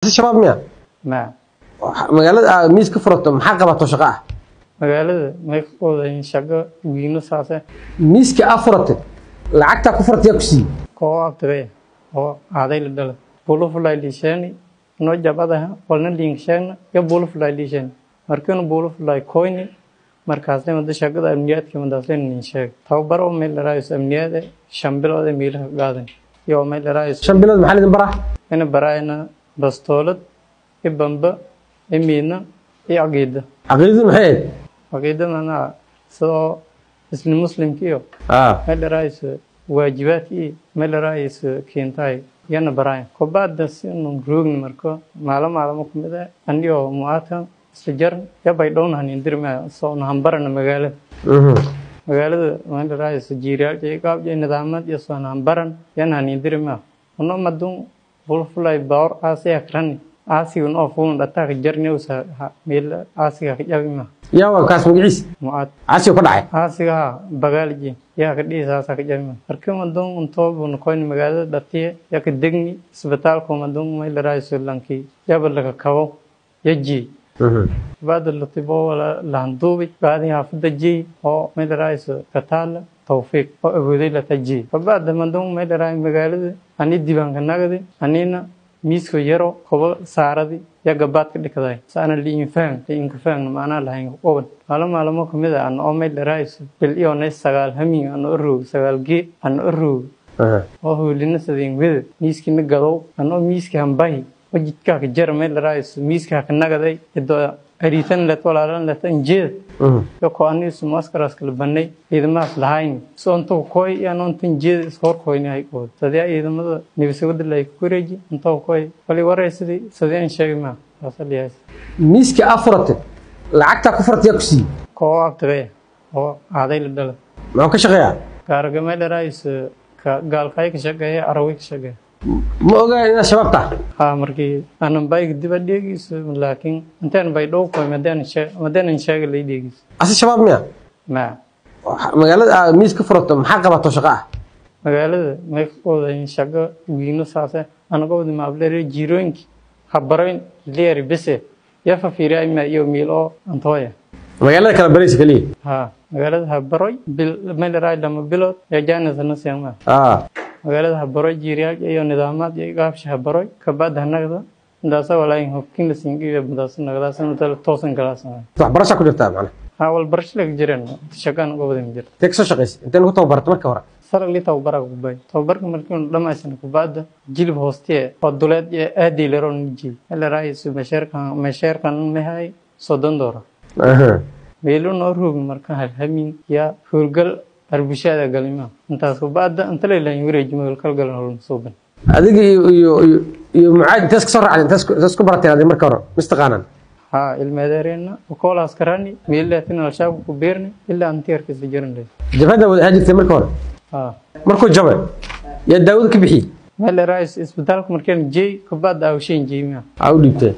الشباب ميا نعم magaalada miis ka furato maxaa qabato shaqo ah magaalada may qodayn shaqo wiino saase miiska afurate lacagta ku furtay ku sii koo abtay oo aaday la dal bulu fulay lisheeni no jabada qolna liingshan ya bulu fulay lisheeni markaan bulu fulay koyni markaas ay shaqada amniyaadka madasleen nin sheeg tababar oo meel raayis amniyaade shambilood meel gaadan iyo meel raayis shambilood maxaa idin baraa ina baraayna bastoolad ibamba إمينا إيه عقيدة عقيدة محيط عقيدة أنا سو مسلم كيو مال رئيس واجبات إيه مال رئيس كينتاي يانا براين كوباد دس إنه روغن مركو معلومة كمدة عندي أو مؤاتها سجر يا بيدون هنيندر ما سو نهمبرنا مقالة مقالة مال رئيس جيرال جيكاب جي نظامات يسوع نهمبرن يانا هنيندر ما ونو مدون بولفلاي باور آسيا كراني آسي ون أفون دتاك جرني وسا ميل آسي كجابي يا وكاس مقيس مؤات آسي وكدعي آسي بغالجي يا كدي ساسا كجابي أركي مدون أنتوب ونكوين مقالة دتيه يا كدقني سبتال كو مدون ميل رايس لانكي يا بلغ كاو يجي بعد اللطيبو ولا لاندوبي بعد يحفظ جي أو ميل رايس كتال توفيق أو أبودي لتجي فبعد مدون ميل رايس مقالة أني ديبان كناغدي أنينا miiska yaro kobo saaradi ya gabaadka dhigay saana liin faan maana lahayn qoban maalmo kamid ah oo meel raayis bil iyo nees sagaal hamin aan urug sagaal ge aan urug oo hulina sadin wid miiskina gado aan miiska hambay wajidka ka jar meel raayis miiska ka nagaday ido ariitan la tolaalan la tanjeed yo ko anis maskaras kala banay idamaas lahayn soonto koy aanon tanjeed iskor koynay oo sadia idamada nibisada lay kureeji inta koy wali waraysi sadeen sheegma asaliyaas miiska afurate lacagta ku furtay ku sii ko abtay oo aaday la dal ma ka shaqeeyaa gaarga meel raayis ka gaalkay ka shaqeeyaa arawi ka shaqeeyaa ma ogaa ina shababta markii aanan bayg dibadheegis laakiin intaan bay dhow koy madaan sheeg leeydheegis asa shabaab miya ma magaalada miis ka furato maxaa qabato shaqo ah magaalada may qodayn shaqo wiino saase anaga wada maablere jirooyinki habareyn leer bise ya fafiiray ma iyo miilo antooya magaalada kala baraysi kaliya magaalada habaroy bil meel raay lama bilood ya jaanasana seema magaalada habaroy jiiriyal iyo nidaamad iyo gaabsha habaroy ka baad hanagda indaasa walaayn hubkin la singiyo badaas nagadaasna tal toosan galaasan wax barasha ku jirtaa macna wal barash la jireen shaqaan uga wada jirta tegso shaqeys intaan ku tababarto marka hore sar li tababar ku bay tababarka markii dhamaysan ku baad jilib hoostee faduleed ee aadi leeron jil la raayis masheerkan mehay $30 meelo noo roog marka hamin ya hurgal arbishada galima intaas ku baad inta leeyahay wareej meel kal galan hol suuban adiga iyo mucaad taas ka soo raacay taas ku baratay marka hore mustaqaanan ilmadeerina koolaas karani meelatina la shaab ku beerni illa anteerka si jirin jabada wada hajirtay marka hore markuu jabay ya daawad ka bixi meel raayis isbitaalka markii jey ku baad aawshin jeyma aw dhibtay